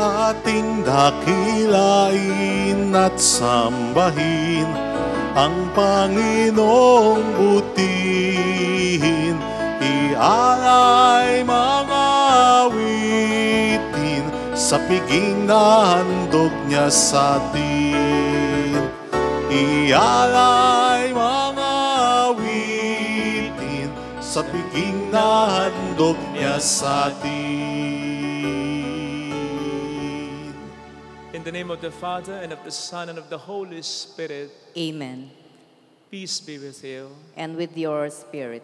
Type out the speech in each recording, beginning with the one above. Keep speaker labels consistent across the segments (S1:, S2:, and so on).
S1: ating dakilain at sambahin ang Panginoong butihin. Ialay mga awitin sa piging na handog niya sa atin. Ialay mga awitin sa piging na handog niya sa atin.
S2: In the name of the Father, and of the Son, and of the Holy Spirit.
S3: Amen.
S2: Peace be with you.
S3: And with your spirit.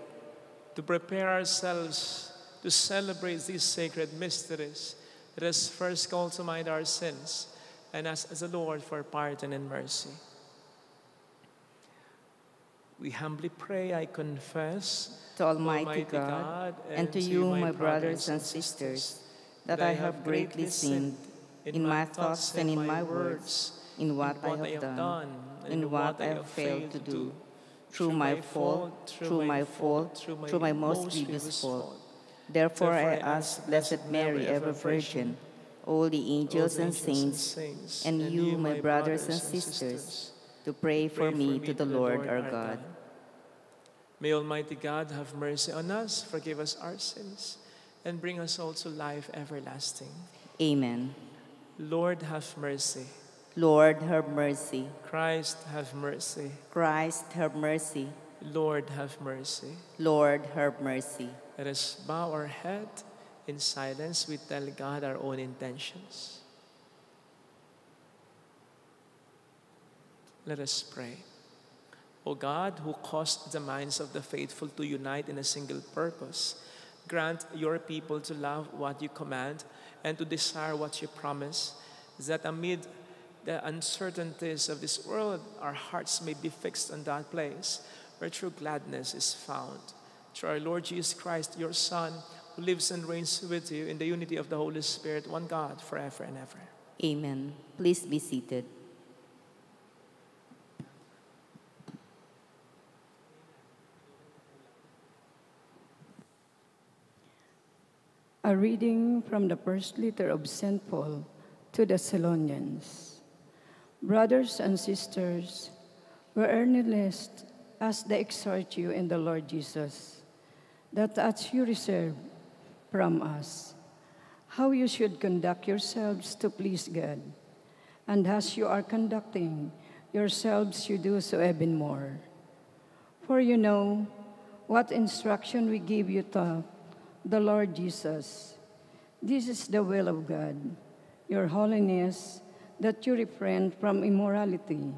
S2: To prepare ourselves to celebrate these sacred mysteries, let us first call to mind our sins and ask the Lord for pardon and mercy. We humbly pray, I confess
S3: to Almighty God and to you, my brothers and sisters, that I have greatly sinned in my thoughts and in my words, in what I have done, in what I have failed to do, through my fault, through my most grievous fault. Therefore I ask Blessed Mary, ever Virgin, all the angels and saints, and you, my brothers and sisters, to pray for me to the Lord our God.
S2: May Almighty God have mercy on us, forgive us our sins, and bring us all to life everlasting.
S3: Amen.
S2: Lord, have mercy.
S3: Lord, have mercy.
S2: Christ, have mercy.
S3: Christ, have mercy.
S2: Lord, have mercy.
S3: Lord, have mercy.
S2: Let us bow our head in silence. We tell God our own intentions. Let us pray. O God, who caused the minds of the faithful to unite in a single purpose, grant your people to love what you command and to desire what you promise, that amid the uncertainties of this world, our hearts may be fixed on that place where true gladness is found. Through our Lord Jesus Christ, your Son, who lives and reigns with you in the unity of the Holy Spirit, one God, forever and ever.
S3: Amen. Please be seated.
S4: A reading from the first letter of St. Paul to the Thessalonians. Brothers and sisters, we earnestly ask and exhort you in the Lord Jesus, that as you receive from us, how you should conduct yourselves to please God, and as you are conducting yourselves, you do so even more. For you know what instruction we give you to the Lord Jesus. This is the will of God, your holiness, that you refrain from immorality,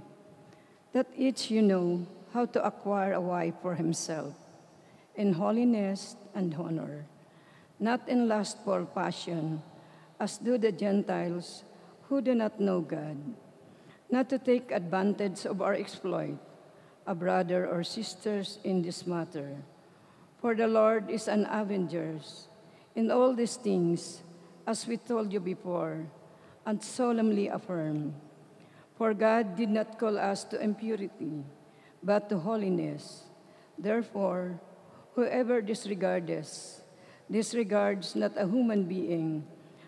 S4: that each you know how to acquire a wife for himself, in holiness and honor, not in lustful passion, as do the Gentiles who do not know God, not to take advantage of our exploit, a brother or sisters in this matter. For the Lord is an avenger in all these things, as we told you before, and solemnly affirm. For God did not call us to impurity, but to holiness. Therefore, whoever disregards not a human being,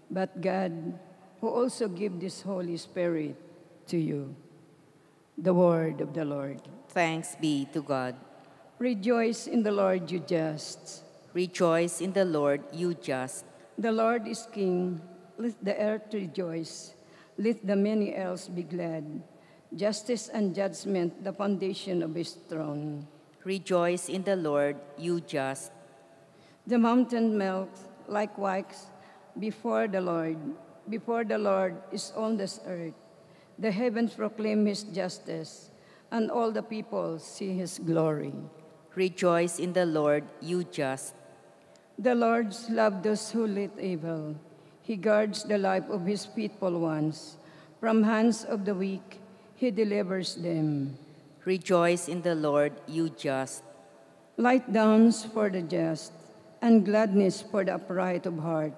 S4: but God, who also gave this Holy Spirit to you. The word of the Lord.
S3: Thanks be to God.
S4: Rejoice in the Lord, you just.
S3: Rejoice in the Lord, you just.
S4: The Lord is King. Let the earth rejoice. Let the many elves be glad. Justice and judgment, the foundation of his throne.
S3: Rejoice in the Lord, you just.
S4: The mountain melts like wax before the Lord. Before the Lord is all this earth. The heavens proclaim his justice, and all the people see his glory.
S3: Rejoice in the Lord, you just.
S4: The Lord loves those who hate evil. He guards the life of his faithful ones. From hands of the weak, he delivers them.
S3: Rejoice in the Lord, you just.
S4: Light dawns for the just, and gladness for the upright of heart.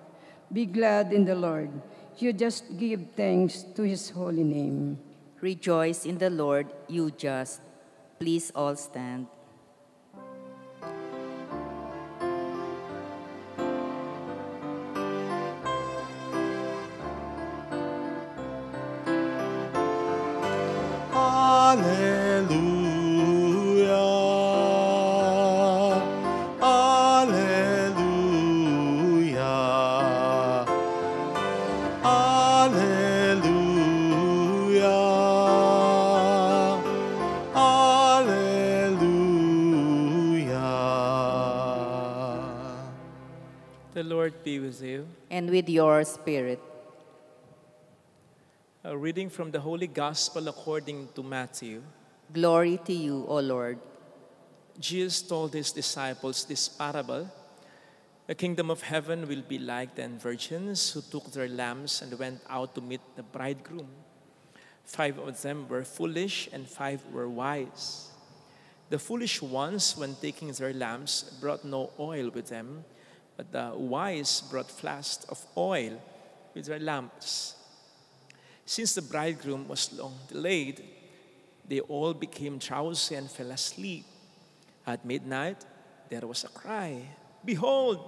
S4: Be glad in the Lord. You just give thanks to his holy name.
S3: Rejoice in the Lord, you just. Please all stand.
S2: The Lord be with you.
S3: And with your spirit.
S2: A reading from the Holy Gospel according to Matthew.
S3: Glory to you, O Lord.
S2: Jesus told his disciples this parable. The kingdom of heaven will be like 10 virgins who took their lamps and went out to meet the bridegroom. 5 of them were foolish and 5 were wise. The foolish ones, when taking their lamps, brought no oil with them, but the wise brought flasks of oil with their lamps. Since the bridegroom was long delayed, they all became drowsy and fell asleep. At midnight, there was a cry, "Behold,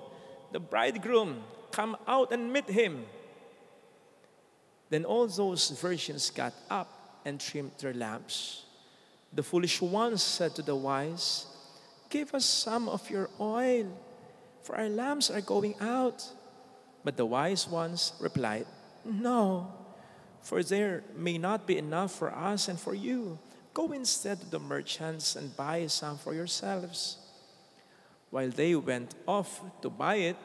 S2: the bridegroom, come out and meet him." Then all those virgins got up and trimmed their lamps. The foolish ones said to the wise, "Give us some of your oil, for our lamps are going out." But the wise ones replied, "No, for there may not be enough for us and for you. Go instead to the merchants and buy some for yourselves." While they went off to buy it,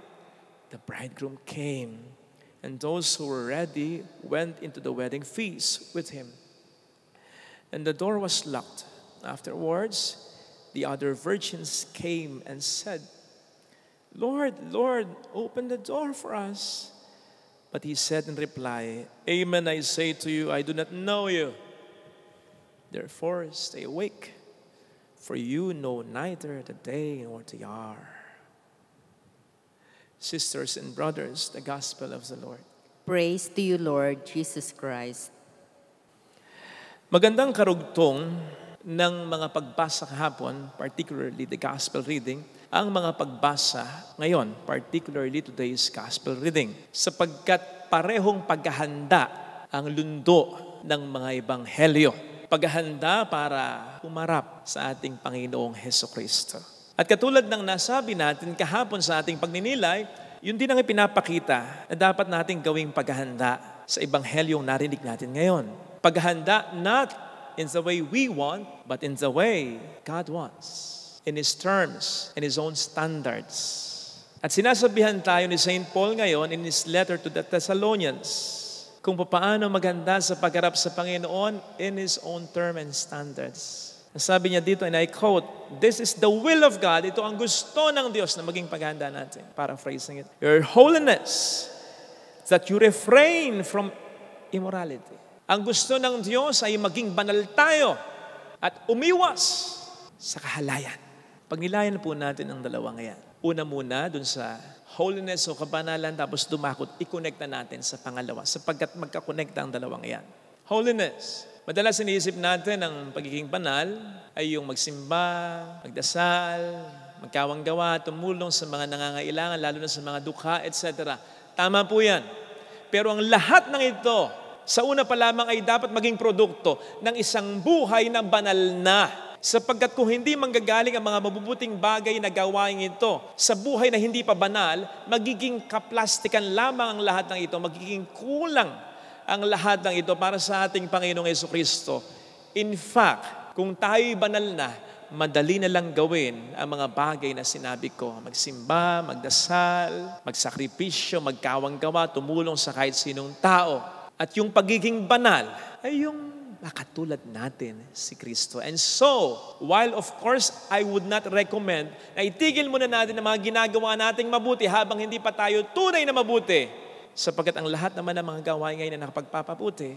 S2: the bridegroom came, and those who were ready went into the wedding feast with him. And the door was locked. Afterwards, the other virgins came and said, "Lord, Lord, open the door for us." But he said in reply, "Amen, I say to you, I do not know you. Therefore, stay awake, for you know neither the day nor the hour." Sisters and brothers, the gospel of the Lord.
S3: Praise to you, Lord Jesus Christ.
S2: Magandang karugtong ng mga pagbasa kahapon, particularly the gospel reading, ang mga pagbasa ngayon, particularly today's gospel reading, sapagkat parehong paghahanda ang lundo ng mga ebanghelyo. Paghahanda para humarap sa ating Panginoong Hesukristo. At katulad ng nasabi natin kahapon sa ating pagninilay, yun din ang ipinapakita na dapat nating gawing paghahanda sa ebanghelyong narinig natin ngayon. Paghahanda not in the way we want, but in the way God wants. In His terms, in His own standards. At sinasabihan tayo ni St. Paul ngayon in his letter to the Thessalonians kung paano maganda sa pagharap sa Panginoon in His own term and standards. Sabi niya dito, and I quote, "This is the will of God." Ito ang gusto ng Diyos na maging paghahanda natin. Paraphrasing it. "Your holiness, that you refrain from immorality." Ang gusto ng Diyos ay maging banal tayo at umiwas sa kahalayan. Pagnilayan po natin ang dalawang yan. Una muna dun sa holiness o kabanalan, tapos dumakot, i-connect na natin sa pangalawa sapagkat magkakonekta ang dalawang yan. Holiness. Madalas iniisip natin ang pagiging banal ay yung magsimba, magdasal, magkawanggawa, tumulong sa mga nangangailangan, lalo na sa mga dukha, etc. Tama po yan. Pero ang lahat ng ito, sa una pa lamang ay dapat maging produkto ng isang buhay na banal na. Sapagkat kung hindi manggagaling ang mga mabubuting bagay na gawain ito sa buhay na hindi pa banal, magiging kaplastikan lamang ang lahat ng ito, magiging kulang ang lahat ng ito para sa ating Panginoong Hesukristo. In fact, kung tayo'y banal na, madali na lang gawin ang mga bagay na sinabi ko. Magsimba, magdasal, magsakripisyo, magkawanggawa, tumulong sa kahit sinong tao. At yung pagiging banal ay yung makatulad natin si Kristo. And so, while of course I would not recommend na itigil muna natin ang mga ginagawa nating mabuti habang hindi pa tayo tunay na mabuti, sapagkat ang lahat naman ng mga gawain ngayon na nakapagpapabuti,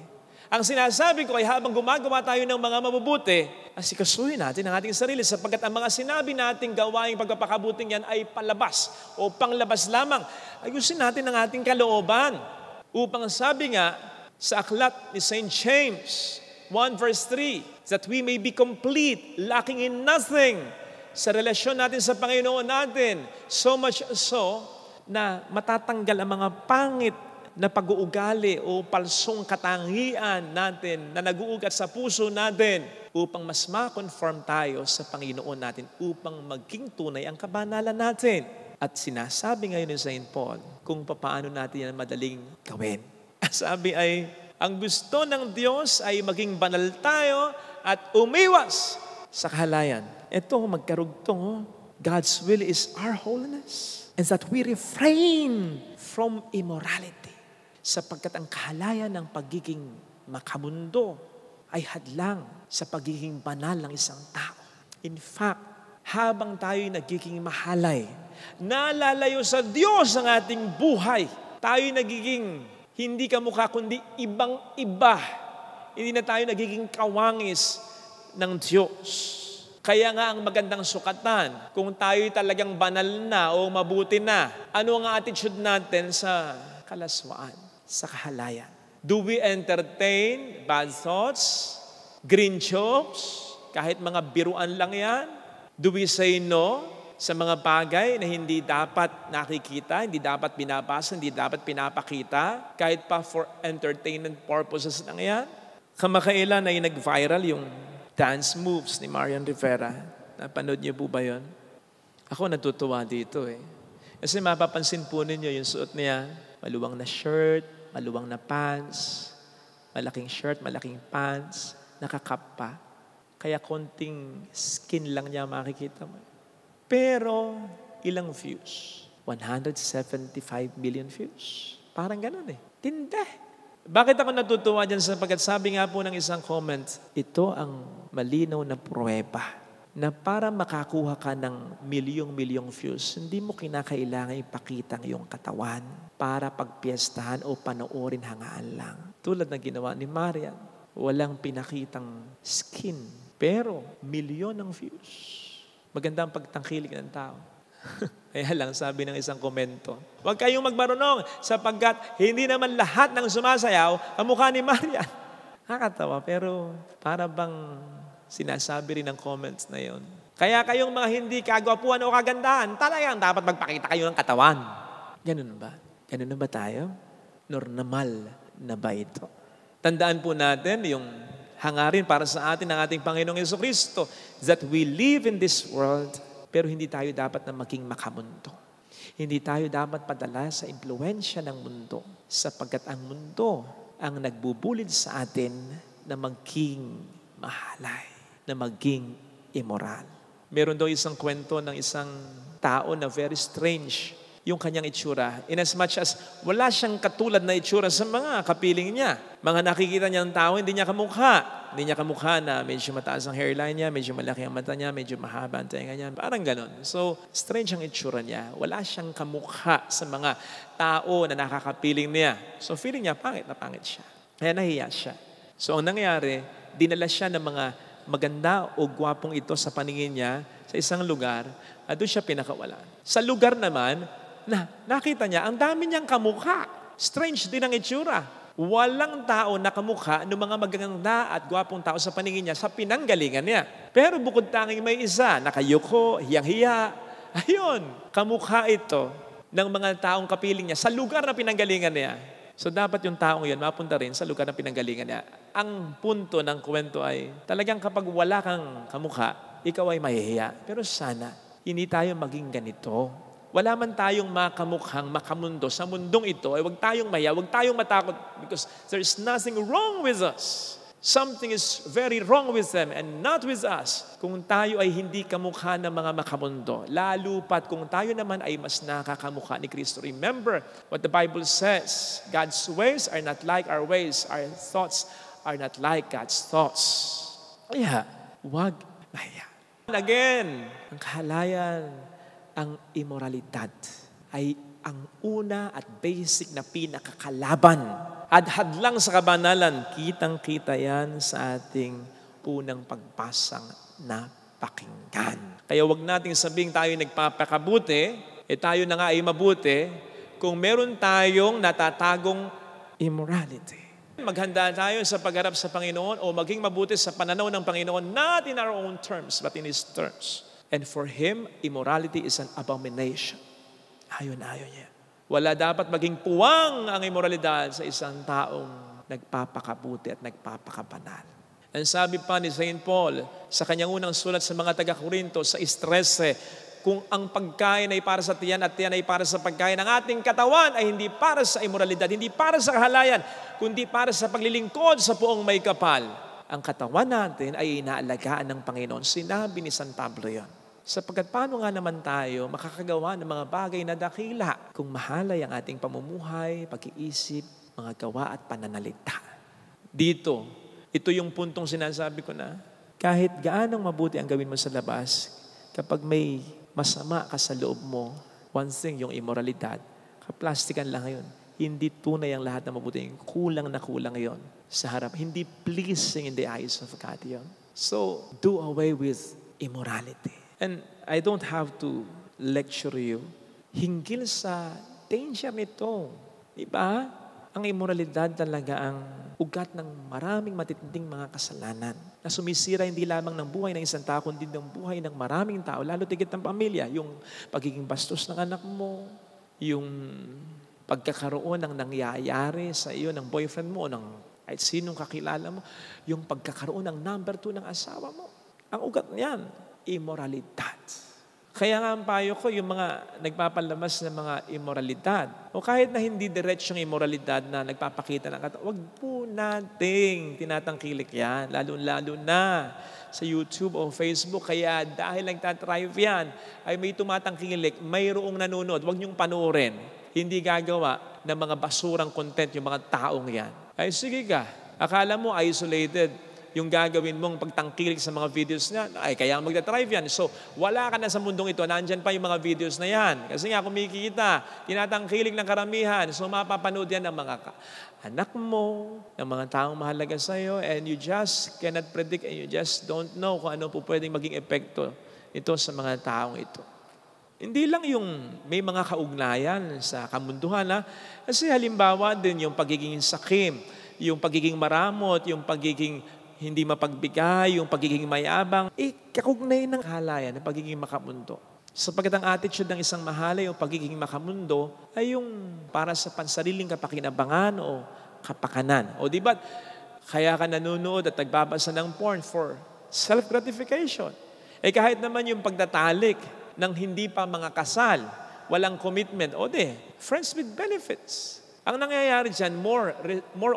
S2: ang sinasabi ko ay habang gumagawa tayo ng mga mabubuti, asikasuhin natin ang ating sarili sapagkat ang mga sinabi nating gawaing pagpapakabuting yan ay palabas o panglabas lamang. Ayusin natin ang ating kalooban. Upang sabi nga sa aklat ni St. James 1 verse 3, that we may be complete, lacking in nothing sa relasyon natin sa Panginoon natin. So much so na matatanggal ang mga pangit na pag-uugali o palsong katangian natin na nag-uugat sa puso natin upang mas ma-conform tayo sa Panginoon natin, upang maging tunay ang kabanalan natin. At sinasabi ngayon ni St. Paul kung paano natin yan madaling gawin. Sabi ay, ang gusto ng Diyos ay maging banal tayo at umiwas sa kahalayan. Ito, magkarugtong. God's will is our holiness. And that we refrain from immorality. Sapagkat ang kahalayan ng pagiging makamundo ay hadlang sa pagiging banal ng isang tao. In fact, habang tayo'y nagiging mahalay, nalalayo sa Diyos ang ating buhay. Tayo'y nagiging hindi kamukha kundi ibang-iba. Hindi na tayo nagiging kawangis ng Diyos. Kaya nga ang magandang sukatan, kung tayo'y talagang banal na o mabuti na, ano ang attitude natin sa kalaswaan, sa kahalayan? Do we entertain bad thoughts, green jokes, kahit mga biruan lang yan? Do we say no sa mga bagay na hindi dapat nakikita, hindi dapat binabasa, hindi dapat pinapakita, kahit pa for entertainment purposes lang yan? Kamakailan ay nag-viral yung dance moves ni Marian Rivera. Napanood niyo po ba yun? Ako natutuwa dito eh. Kasi mapapansin po ninyo yung suot niya, maluwang na shirt, maluwang na pants, malaking shirt, malaking pants, nakakap pa. Kaya konting skin lang niya makikita mo. Pero ilang views? 175 million views. Parang ganun eh. Tindi. Bakit ako natutuwa dyan? Sapagkat sabi nga po ng isang comment, ito ang malinaw na pruweba na para makakuha ka ng milyong-milyong views, hindi mo kinakailangan ipakita ang iyong katawan para pagpiestahan o panoorin hangaan lang. Tulad ng ginawa ni Marian, walang pinakitang skin, pero milyon ng views. Maganda ang pagtangkilik ng tao. Kaya lang, sabi ng isang komento, huwag kayong magmarunong sapagkat hindi naman lahat ng sumasayaw kamukha ni Marian. Nakakatawa, pero para bang sinasabi rin ng comments na yon. Kaya kayong mga hindi kagwapuan o kagandahan, talagang dapat magpakita kayo ng katawan. Ganun ba? Ganun na ba tayo? Normal na ba ito? Tandaan po natin yung hangarin para sa atin ng ating Panginoong Jesucristo that we live in this world pero hindi tayo dapat na maging makamundo. Hindi tayo dapat padala sa impluensya ng mundo sapagkat ang mundo ang nagbubulid sa atin na maging mahalay, na maging immoral. Meron daw isang kwento ng isang tao na very strange yung kanyang itsura. In as much as wala siyang katulad na itsura sa mga kapiling niya. Mga nakikita niyang tao, hindi niya kamukha. Hindi niya kamukha na medyo mataas ang hairline niya, medyo malaki ang mata niya, medyo mahaba ang tenga niya. Parang ganon. So, strange ang itsura niya. Wala siyang kamukha sa mga tao na nakakapiling niya. So, feeling niya, pangit na pangit siya. Kaya nahiya siya. So, ang nangyari, dinala siya ng mga maganda o gwapong ito sa paningin niya sa isang lugar at doon siya pinakawalan. Sa lugar naman, nakita niya, ang dami niyang kamukha. Strange din ang itsura. Walang tao na kamukha ng mga magaganda at gwapong tao sa paningin niya sa pinanggalingan niya. Pero bukod tanging may isa, nakayuko, hiyang-hiya. Ayun, kamukha ito ng mga taong kapiling niya sa lugar na pinanggalingan niya. So dapat yung taong yun mapunta rin sa lugar na pinanggalingan niya. Ang punto ng kwento ay talagang kapag wala kang kamukha, ikaw ay mahihiya. Pero sana, hindi tayo maging ganito. Wala man tayong makamukhang makamundo sa mundong ito, ay huwag tayong maya, huwag tayong matakot because there's nothing wrong with us. Something is very wrong with them and not with us. Kung tayo ay hindi kamukha ng mga makamundo, lalo pat kung tayo naman ay mas nakakamukha ni Kristo. Remember what the Bible says, God's ways are not like our ways, our thoughts are not like God's thoughts. Kaya, huwag maya. Again, ang kahalayan, ang immoralidad ay ang una at basic na pinakakalaban at hadlang sa kabanalan. Kitang-kita yan sa ating unang pagbasang napakinggan. Kaya wag nating sabing tayo nagpapakabuti, tayo na nga ay mabuti kung meron tayong natatagong immorality. Maghanda tayo sa pagharap sa Panginoon o maging mabuti sa pananaw ng Panginoon, not in our own terms, but in His terms. And for Him, immorality is an abomination. Ayon-ayon niya. Wala dapat maging puwang ang immoralidad sa isang taong nagpapakabuti at nagpapakabanal. And sabi pa ni St. Paul sa kanyang unang sulat sa mga taga-Korinto sa 13, kung ang pagkain ay para sa tiyan at tiyan ay para sa pagkain, ang ating katawan ay hindi para sa imoralidad, hindi para sa kahalayan, kundi para sa paglilingkod sa Poong May Kapal. Ang katawan natin ay inaalagaan ng Panginoon. Sinabi ni San Pablo yan. Sapagkat paano nga naman tayo makakagawa ng mga bagay na dakila kung mahalay ang ating pamumuhay, pag-iisip, mga gawa at pananalita. Dito, ito yung puntong sinasabi ko na kahit gaanong mabuti ang gawin mo sa labas, kapag may masama ka sa loob mo, one thing, yung immoralidad, kaplastikan lang yun. Hindi tunay ang lahat ng mabuti. Kulang na kulang yon sa harap. Hindi pleasing in the eyes of God yon. So, do away with immorality. And I don't have to lecture you hinggil sa danger nito. Diba? Ang immoralidad talaga ang ugat ng maraming matitinding mga kasalanan na sumisira hindi lamang ng buhay ng isang tao, kundi ng buhay ng maraming tao, lalo tigit ng pamilya. Yung pagiging bastos ng anak mo, yung pagkakaroon ng nangyayari sa iyo ng boyfriend mo o ng kahit sinong kakilala mo, yung pagkakaroon ng number 2 ng asawa mo. Ang ugat niyan, immoralidad. Kaya nga ang payo ko, yung mga nagpapalabas ng mga immoralidad, o kahit na hindi diretsyong immoralidad na nagpapakita ng katawan, wag po nating tinatangkilik yan, lalo-lalo na sa YouTube o Facebook. Kaya dahil nagtatrive yan, ay may tumatangkilik, mayroong nanonood, wag niyong panoorin. Hindi gagawa ng mga basurang content yung mga taong yan. Ay sige ka, akala mo isolated yung gagawin mong pagtangkilik sa mga videos niya, ay kaya magta-drive yan. So, wala ka na sa mundong ito, nandyan pa yung mga videos na yan. Kasi nga, kumikita, tinatangkilik ng karamihan. So, mapapanood yan ng mga anak mo, ng mga taong mahalaga sa'yo, and you just cannot predict and you just don't know kung ano po pwedeng maging epekto ito sa mga taong ito. Hindi lang yung may mga kaugnayan sa kamunduhan, ha? Kasi halimbawa din yung pagiging sakim, yung pagiging maramot, yung pagiging hindi mapagbigay, yung pagiging mayabang, kakugnay ng halayan, ng pagiging makamundo. Sapagkat ang attitude ng isang mahalay o pagiging makamundo ay yung para sa pansariling kapakinabangan o kapakanan. O di ba, kaya ka nanonood at nagbabasa ng porn for self-gratification. Kahit naman yung pagtatalik ng hindi pa mga kasal, walang commitment, friends with benefits. Ang nangyayari dyan, more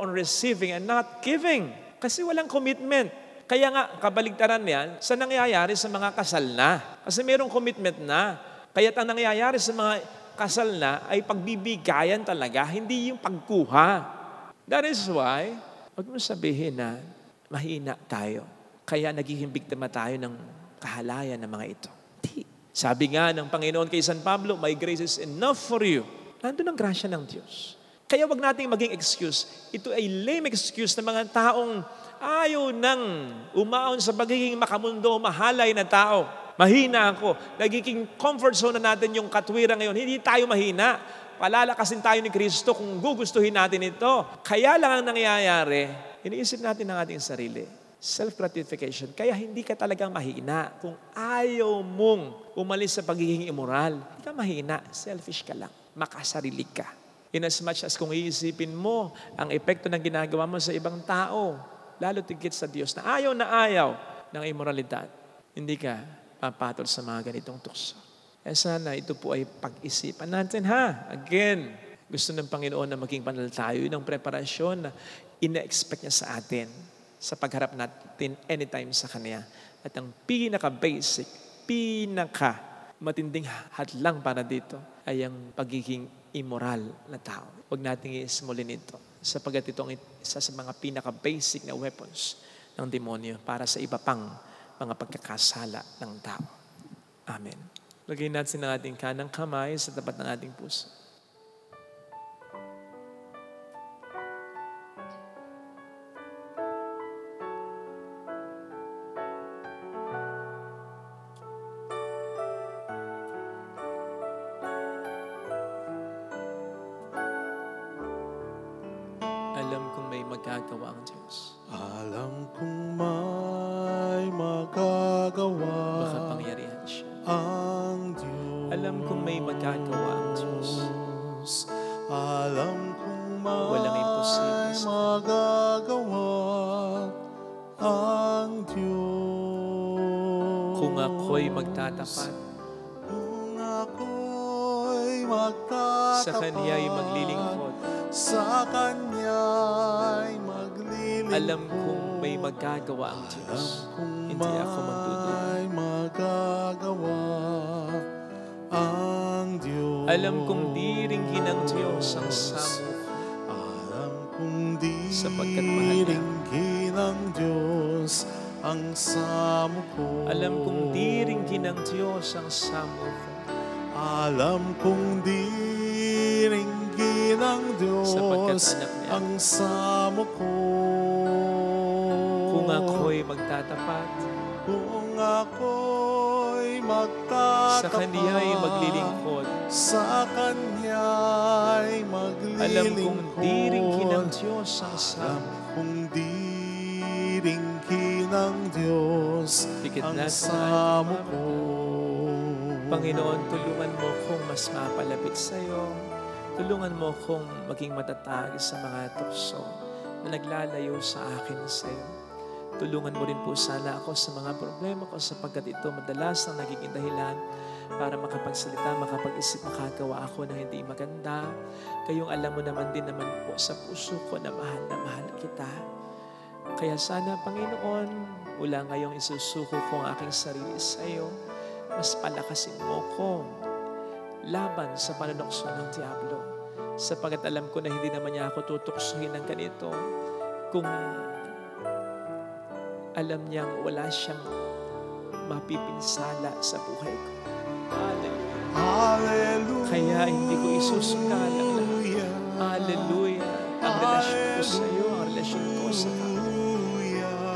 S2: on receiving and not giving. Kasi walang commitment. Kaya nga, kabaligtaran yan sa nangyayari sa mga kasal na. Kasi mayroong commitment na. Kaya't ang nangyayari sa mga kasal na ay pagbibigayan talaga, hindi yung pagkuha. That is why, huwag mo sabihin na mahina tayo. Kaya nagiging biktima tayo ng kahalayan ng mga ito. Di. Sabi nga ng Panginoon kay San Pablo, my grace is enough for you. Nandun ang grasya ng Diyos. Kaya wag nating maging excuse. Ito ay lame excuse ng mga taong ayaw nang umaon sa pagiging makamundo, mahalay na tao. Mahina ako. Nagiging comfort zone na natin yung katwiran ngayon. Hindi tayo mahina. Palalakasin tayo ni Kristo kung gugustuhin natin ito. Kaya lang ang nangyayari, iniisip natin ang ating sarili. Self-gratification. Kaya hindi ka talagang mahina. Kung ayaw mong umalis sa pagiging immoral, hindi ka mahina. Selfish ka lang. Makasarili ka. In as much as kung iisipin mo ang epekto ng ginagawa mo sa ibang tao, lalo tigit sa Diyos na ayaw ng immoralidad, hindi ka papatol sa mga ganitong tukso. Sana ito po ay pag-isipan natin, ha? Again, gusto ng Panginoon na maging banal tayo ng preparasyon na ina-expect niya sa atin sa pagharap natin anytime sa Kanya. At ang pinaka-basic, matinding hadlang para dito ay ang pagiging immoral na tao. Huwag nating iismulin ito sapagkat ito ang isa sa mga pinaka-basic na weapons ng demonyo para sa iba pang mga pagkakasala ng tao. Amen. Lagay natin ang ating kanang kamay sa tapat ng ating puso. Alam kong may magagawa ang Diyos.
S1: Alam kong may magagawa
S2: Makapangyarihan siya.
S1: ang Diyos.
S2: Alam kong may magagawa ang Diyos.
S1: Alam kong may
S2: Walang imposible sa
S1: magagawa ang Diyos.
S2: Kung ako'y magtatapat
S1: magtatapat.
S2: Sa Kanya'y maglilingkod.
S1: Sa Kanya'y maglilingkod.
S2: Alam kong may magagawa ang Diyos. Hindi ako magdududa.
S1: May magagawa ang Diyos.
S2: Alam kong diringgin ng Diyos ang samo ko.
S1: Alam kong
S2: Sapagkat mahal niya.
S1: diringgin ng Diyos ang samo ko.
S2: Alam kong diringgin ng Diyos ang samo ko.
S1: Alam kong diringgin ng Diyos
S2: Sapagkat anak niya.
S1: ang samo ko.
S2: Kung ako'y magtatapat,
S1: Kung ako'y magtatapat,
S2: sa Kanya'y maglilingkod.
S1: Sa Kanya'y maglilingkod.
S2: Alam kong diringgin ng Diyos ang
S1: Alam
S2: samo.
S1: kong diringgin ng Diyos
S2: Higit
S1: ang
S2: na sa
S1: samo
S2: ating
S1: ko.
S2: Panginoon, tulungan mo kong mas mapalapit sa iyo. Tulungan mo kong maging matatag sa mga tukso na naglalayo sa akin sa iyo. Tulungan mo rin po sana ako sa mga problema ko sapagkat ito madalas ang nagiging dahilan para makapagsalita, makapag-isip, makagawa ako na hindi maganda. Kayong alam mo naman din naman po sa puso ko na mahal kita. Kaya sana, Panginoon, mula ngayong isusuko ko ang aking sarili sa iyo, mas palakasin mo ko laban sa panunokso ng Diablo. Sapagkat alam ko na hindi naman niya ako tutuksohin ng ganito kung alam niyang wala siyang mapipinsala sa buhay ko. Hallelujah.
S1: Hallelujah.
S2: Kaya hindi ko isusukal ang lahat. Hallelujah. Ang relasyon ko sa iyo, ang relasyon ko sa Kanya.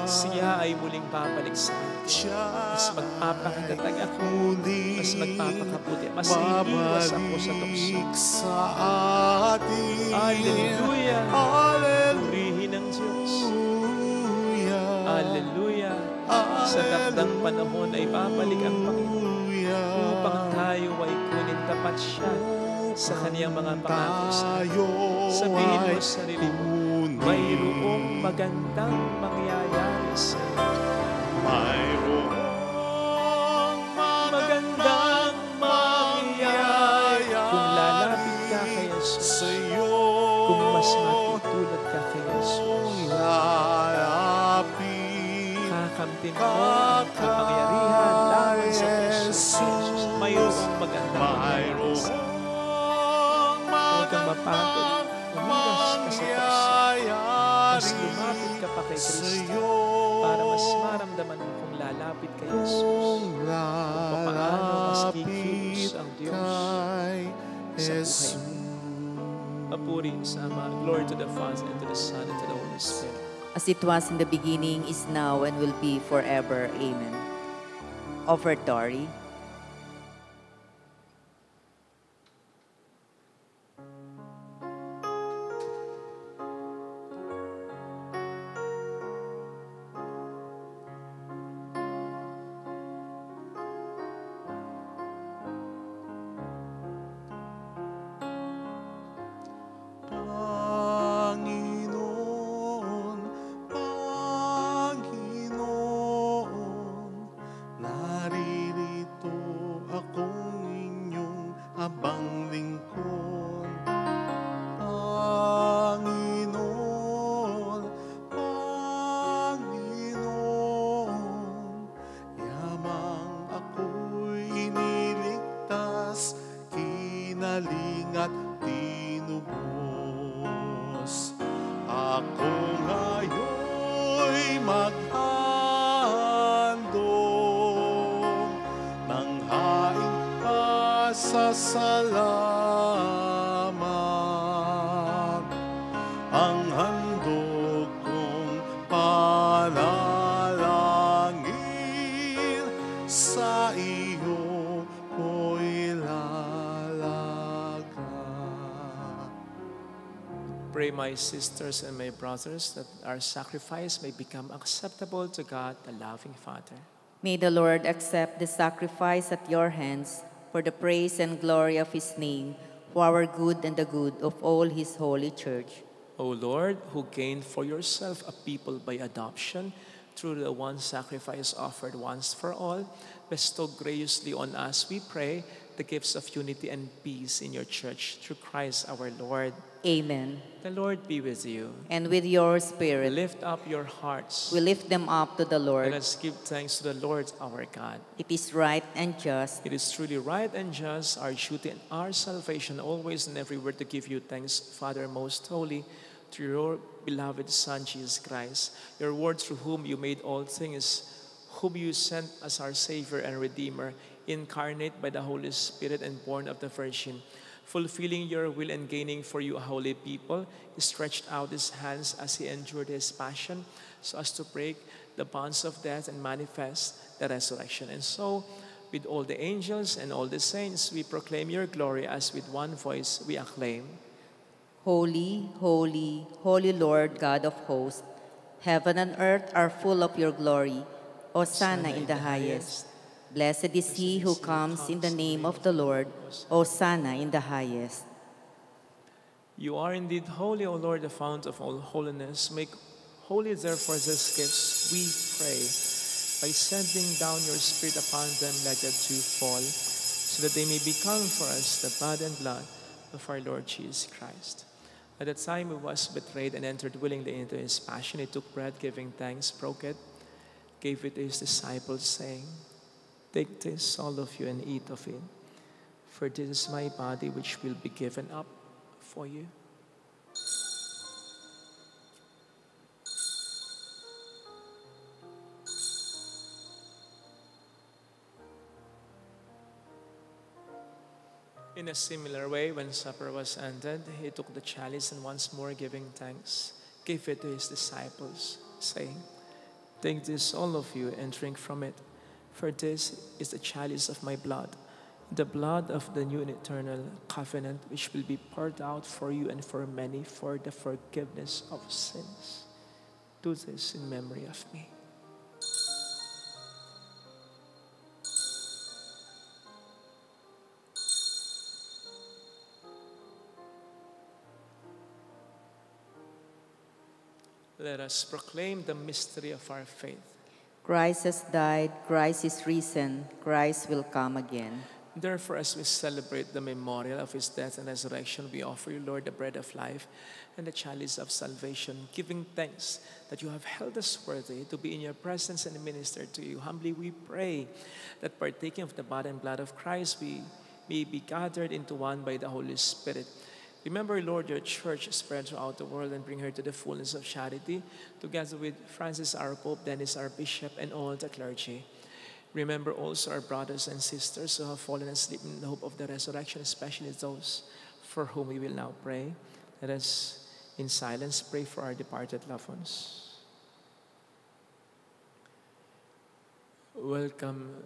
S2: Siya ay muling babalik sa akin. Mas magpapakatatag ako. Mas magpapakabuti. Mas iiwas ako sa tukso.
S1: Sa atin.
S2: Hallelujah.
S1: Hallelujah.
S2: Purihin ang Diyos. Hallelujah. Sa takdang panahon ay babalik ang Panginoon upang tayo ay kunin tapat siya sa Kaniyang mga pangako sa atin. Sabihin mo sa sarili mo, mayroong magandang mangyayari sa iyo.
S1: Mayroong
S2: Magandang mangyayari kung lalapit ka kay Jesus.
S1: sa iyo.
S2: Kung mas matutulad ka kay Jesus.
S1: Lalapit
S2: Kakamtin mo ang kapangyarihan laban sa puso. Mayroong magandang mangyayari sa iyo. Huwag kang mapagod. Umiwas ka sa puso. Mas lumapit ka pa kay Kristo para mas maramdaman mo kung lalapit kay Jesus. Kung paano mas kikilos ang Diyos sa buhay mo. Papuri sa Ama. Glory to the Father, and to the Son, and to the Holy Spirit.
S3: As it was in the beginning, is now, and will be forever. Amen. Offertory.
S1: Panginoon, Panginoon, naririto akong inyong abang lingkod. Panginoon, Panginoon, yamang ako'y iniligtas, kinalingat tinubos. Ako ngayon'y maghandog ng haing pasasalamat. Ang handog kong panalangin sa iyo ko'y lalaga.
S2: Pray, my sisters and my brothers, that our sacrifice may become acceptable to God, the loving Father.
S3: May the Lord accept the sacrifice at your hands for the praise and glory of his name, for our good and the good of all his holy church.
S2: O Lord, who gained for yourself a people by adoption through the one sacrifice offered once for all, bestow graciously on us, we pray, the gifts of unity and peace in your church through Christ our Lord.
S3: Amen.
S2: The Lord be with you.
S3: And with your spirit,
S2: Lift up your hearts.
S3: we lift them up to the Lord.
S2: Let us give thanks to the Lord our God.
S3: It is right and just,
S2: It is truly right and just, our duty and our salvation, always and everywhere to give you thanks, Father most holy, through your beloved Son, Jesus Christ, your word through whom you made all things, whom you sent as our Savior and Redeemer, incarnate by the Holy Spirit and born of the Virgin, fulfilling your will and gaining for you a holy people. He stretched out his hands as he endured his passion, so as to break the bonds of death and manifest the resurrection. And so, with all the angels and all the saints, we proclaim your glory as with one voice we acclaim.
S3: Holy, holy, holy Lord God of hosts, heaven and earth are full of your glory. Hosanna in the highest. Blessed is he who comes in the name of the Lord. Hosanna in the highest.
S2: You are indeed holy, O Lord, the fount of all holiness. Make holy, therefore, these gifts, we pray. By sending down your Spirit upon them, let the dew fall, so that they may become for us the body and blood of our Lord Jesus Christ. At the time he was betrayed and entered willingly into his passion, he took bread, giving thanks, broke it, gave it to his disciples, saying, "Take this, all of you, and eat of it, for this is my body which will be given up for you." In a similar way, when supper was ended, he took the chalice and once more giving thanks, gave it to his disciples, saying, "Take this, all of you, and drink from it, for this is the chalice of my blood, the blood of the new and eternal covenant, which will be poured out for you and for many for the forgiveness of sins. Do this in memory of me." Let us proclaim the mystery of our faith.
S3: Christ has died, Christ is risen, Christ will come again.
S2: Therefore, as we celebrate the memorial of his death and resurrection, we offer you, Lord, the bread of life and the chalice of salvation, giving thanks that you have held us worthy to be in your presence and minister to you. Humbly we pray that partaking of the body and blood of Christ, we may be gathered into one by the Holy Spirit. Remember, Lord, your church spread throughout the world and bring her to the fullness of charity, together with Francis our Pope, Dennis our Bishop, and all the clergy. Remember also our brothers and sisters who have fallen asleep in the hope of the resurrection, especially those for whom we will now pray. Let us, in silence, pray for our departed loved ones. Welcome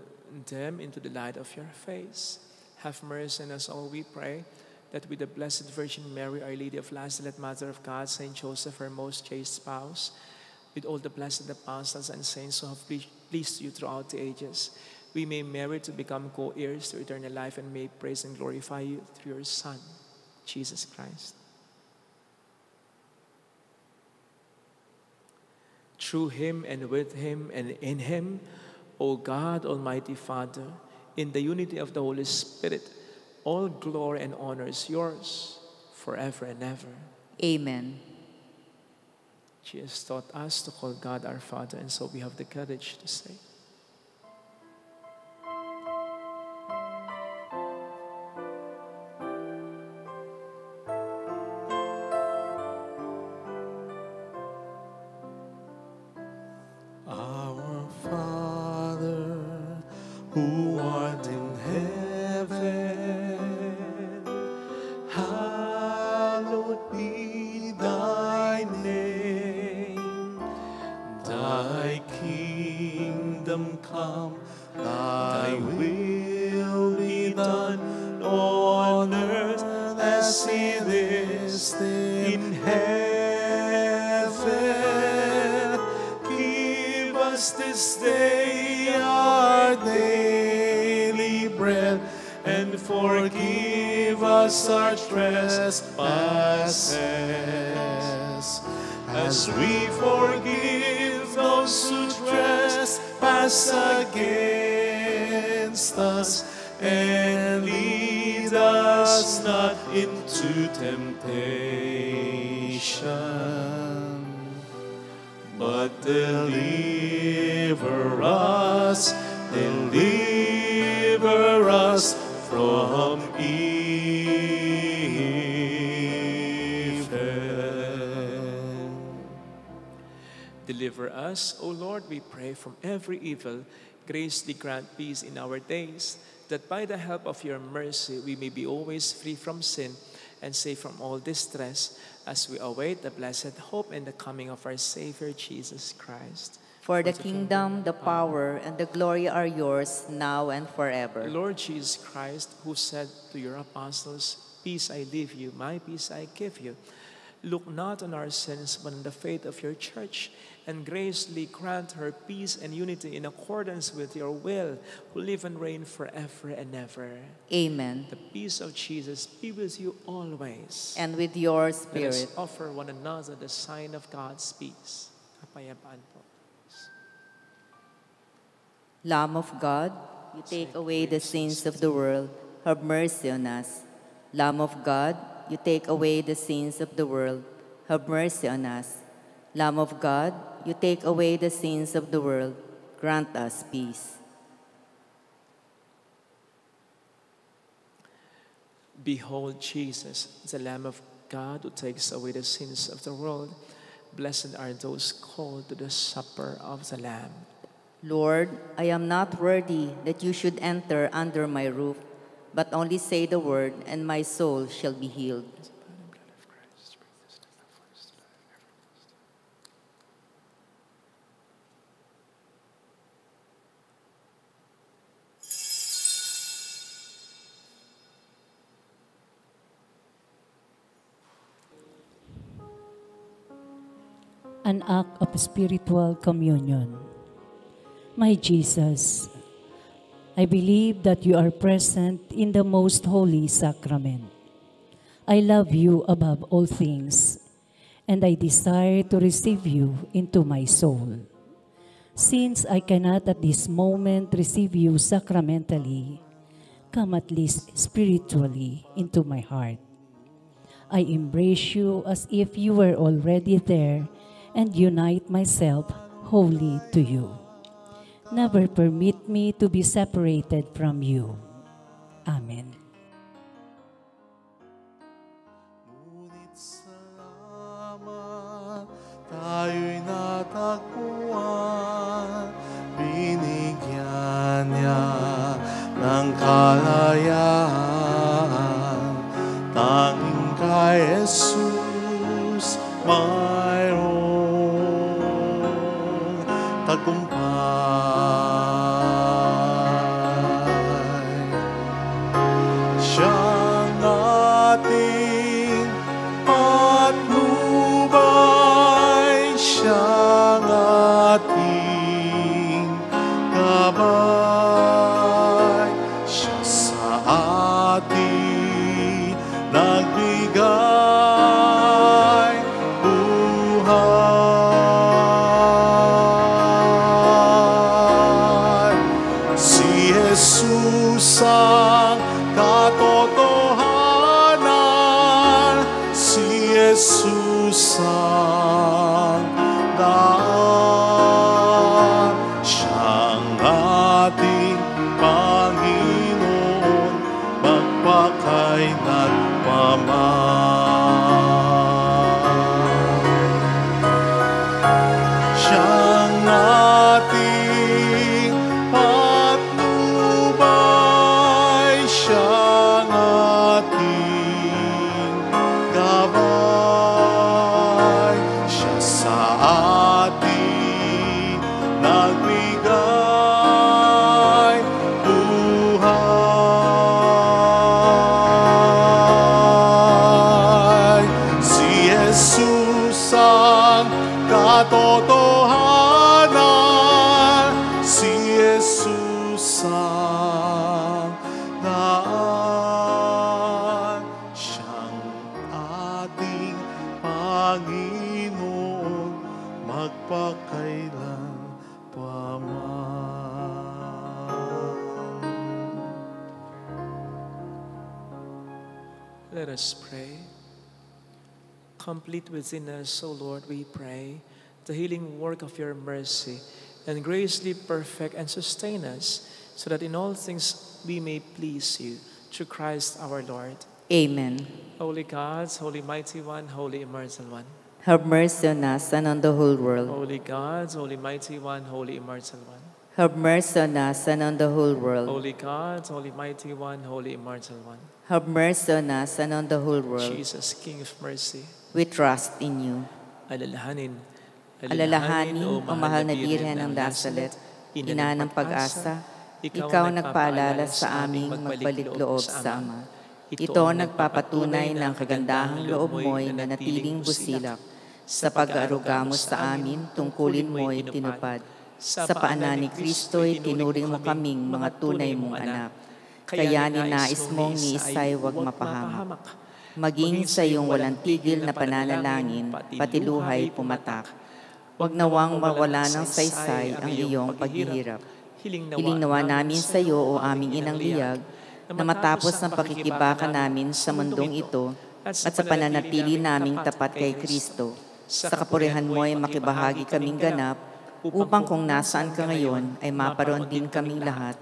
S2: them into the light of your face. Have mercy on us all, we pray, that with the Blessed Virgin Mary, Our Lady of Lazaret, Mother of God, Saint Joseph, her most chaste spouse, with all the blessed apostles and saints who have pleased you throughout the ages, we may merit to become co-heirs to eternal life and may praise and glorify you through your Son, Jesus Christ. Through him and with him and in him, O God, Almighty Father, in the unity of the Holy Spirit, all glory and honor is yours forever and ever.
S3: Amen.
S2: She has taught us to call God our Father, and so we have the courage to say,
S1: Our Father, who art in heaven, hallowed be thy name. Thy kingdom come, thy will be done on earth as it is in heaven. Give us this day our daily bread, and forgive us our trespasses, as we forgive those who trespass against us. and lead us not into temptation, but deliver us from evil.
S2: Deliver us, O Lord, we pray, from every evil. Graciously grant peace in our days, that by the help of your mercy we may be always free from sin and safe from all distress, as we await the blessed hope and the coming of our Savior Jesus Christ.
S3: For the kingdom, the power, and the glory are yours, now and forever.
S2: Lord Jesus Christ, who said to your apostles, "Peace I leave you, my peace I give you," look not on our sins, but on the faith of your church, and graciously grant her peace and unity in accordance with your will, who live and reign forever and ever.
S3: Amen.
S2: The peace of Jesus be with you always.
S3: And with your
S2: Let us
S3: spirit.
S2: offer one another the sign of God's peace. Kapayapaan po.
S3: Lamb of God, you take away the sins of the world, have mercy on us. Lamb of God, you take away the sins of the world, have mercy on us. Lamb of God, you take away the sins of the world, grant us peace.
S2: Behold Jesus, the Lamb of God who takes away the sins of the world. Blessed are those called to the supper of the Lamb.
S3: Lord, I am not worthy that you should enter under my roof, but only say the word, and my soul shall be healed.
S5: An act of spiritual communion. My Jesus, I believe that you are present in the most holy sacrament. I love you above all things, and I desire to receive you into my soul. Since I cannot at this moment receive you sacramentally, come at least spiritually into my heart. I embrace you as if you were already there and unite myself wholly to you. Never permit me to be separated from you. Amen.
S1: Ngunit salamat, tayo'y natagpuan, binigyan niya ng kalayaan, tanging kay Jesus mayroong tagumpay. Siyang ating patnubay, siyang ating gabay, siya sa atin nagbigay buhay. Si Jesus ang katotohanan, si Jesus ang daan, siyang ating Panginoon, magpakailan paman. Siyang ating patnubay, siyang ating gabay, siya sa atin nagbigay buhay.
S2: Let us pray. Complete within us, O Lord, we pray, the healing work of your mercy, and graciously perfect and sustain us, so that in all things we may please you, through Christ our Lord.
S3: Amen.
S2: Holy God, Holy Mighty One, Holy Immortal One.
S3: Have mercy on us and on the whole world.
S2: Holy God, Holy Mighty One, Holy Immortal One.
S3: Have mercy on us and on the whole world.
S2: Holy God, Holy Mighty One, Holy Immortal One.
S3: Have mercy on us and on the whole world.
S2: Jesus, King of mercy,
S3: We trust in you.
S2: alalahanin,
S3: Alalahanin, o mahal na Birhen ng Nazaret, ina ng pag-asa, ikaw nagpaalala sa aming magbalit-loob sa Ama. Ito ang nagpapatunay ng kagandahang loob mo'y nanatiling busilak. Sa pag-aaruga mo sa amin, tungkulin mo'y tinupad. Sa paanan ni Kristo'y tinuring mo kaming mga tunay mong anak. Kaya ninais mong ni Isay huwag mapahamak. Maging sa iyong walang tigil na pananalangin, pati luhay pumatak. Huwag nawang mawala ng saysay ang iyong paghihirap. Hiling nawa namin sa iyo o aming inang liyag, na matapos ang pakikibaka namin sa mundong ito at sa pananatili naming tapat kay Kristo, sa kapurihan mo ay makibahagi kaming ganap, upang kung nasaan ka ngayon ay maparoon din kaming lahat,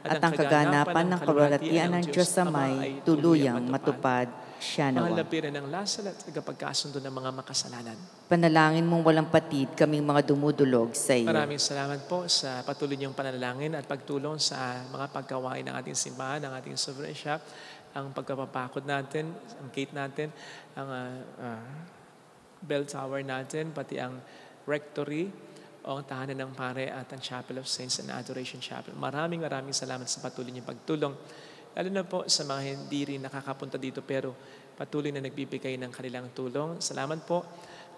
S3: at ang kaganapan ng kaluwalhatian ng Diyos Amay tuluyang matupad siya nawa.
S2: Mahal na Birhen ng Nazaret, tagapagkasundo ng mga makasalanan.
S3: Panalangin mong walang patid kaming mga dumudulog sa iyo.
S2: Maraming salamat po sa patuloy niyong panalangin at pagtulong sa mga paggawain ng ating simbahan, ng ating sovereign shop, ang pagpapakod natin, ang gate natin, ang bell tower natin, pati ang rectory, o ang tahanan ng pare at ang Chapel of Saints and Adoration Chapel. Maraming salamat sa patuloy niyong pagtulong. Lalo na po sa mga hindi rin nakakapunta dito pero patuloy na nagbibigay ng kanilang tulong. Salamat po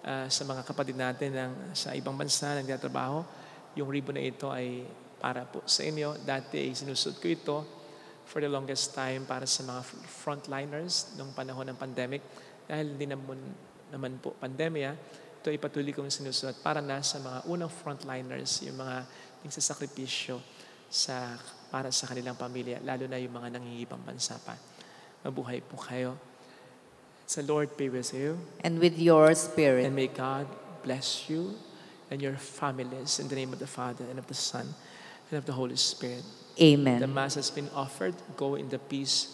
S2: sa mga kapatid natin sa ibang bansa na nagtatrabaho. Yung ribbon na ito ay para po sa inyo. Dati ay sinusot ko ito for the longest time para sa mga frontliners nung panahon ng pandemic. Dahil hindi naman po pandemya, ito ay patuloy kong sinusuot para na sa mga unang frontliners, yung mga nagsasakripisyo para sa kanilang pamilya, lalo na yung mga nangingibang bansa pa. Mabuhay po kayo. The Lord be with you.
S3: And with your spirit.
S2: And may God bless you and your families in the name of the Father and of the Son and of the Holy Spirit.
S3: Amen.
S2: The Mass has been offered. Go in the peace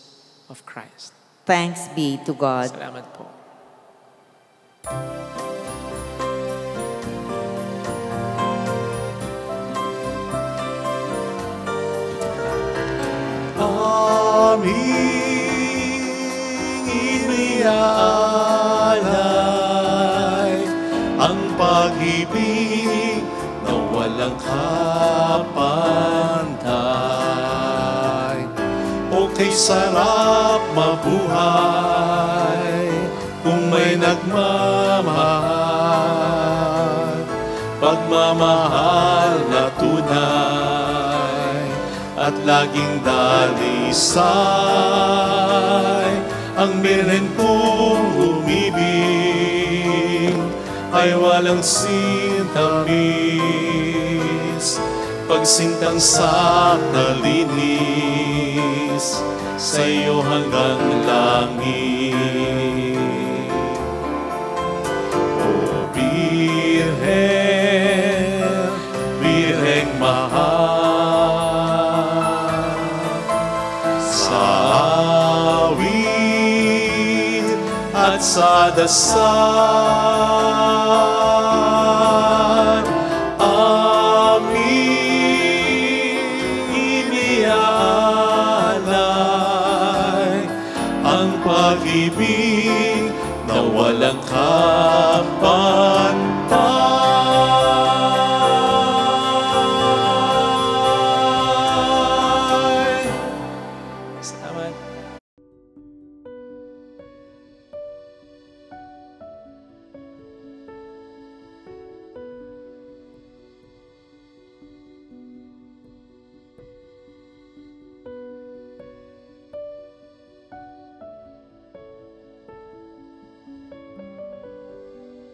S2: of Christ.
S3: Thanks be to God.
S2: Salamat po.
S1: Aming iniaalay ang pag-ibig na walang kapantay. O kay sarap mabuhay kung may nagmamahal, pagmamahal na tunay at laging dalisay. Ang Birhen kong umibig ay walang sintamis, pagsintang sa nalinis sa iyo hanggang langit. O Birhen, Birheng mahal, sa awit at sa dasal, aming iniaalay ang pag-ibig na walang kapantay.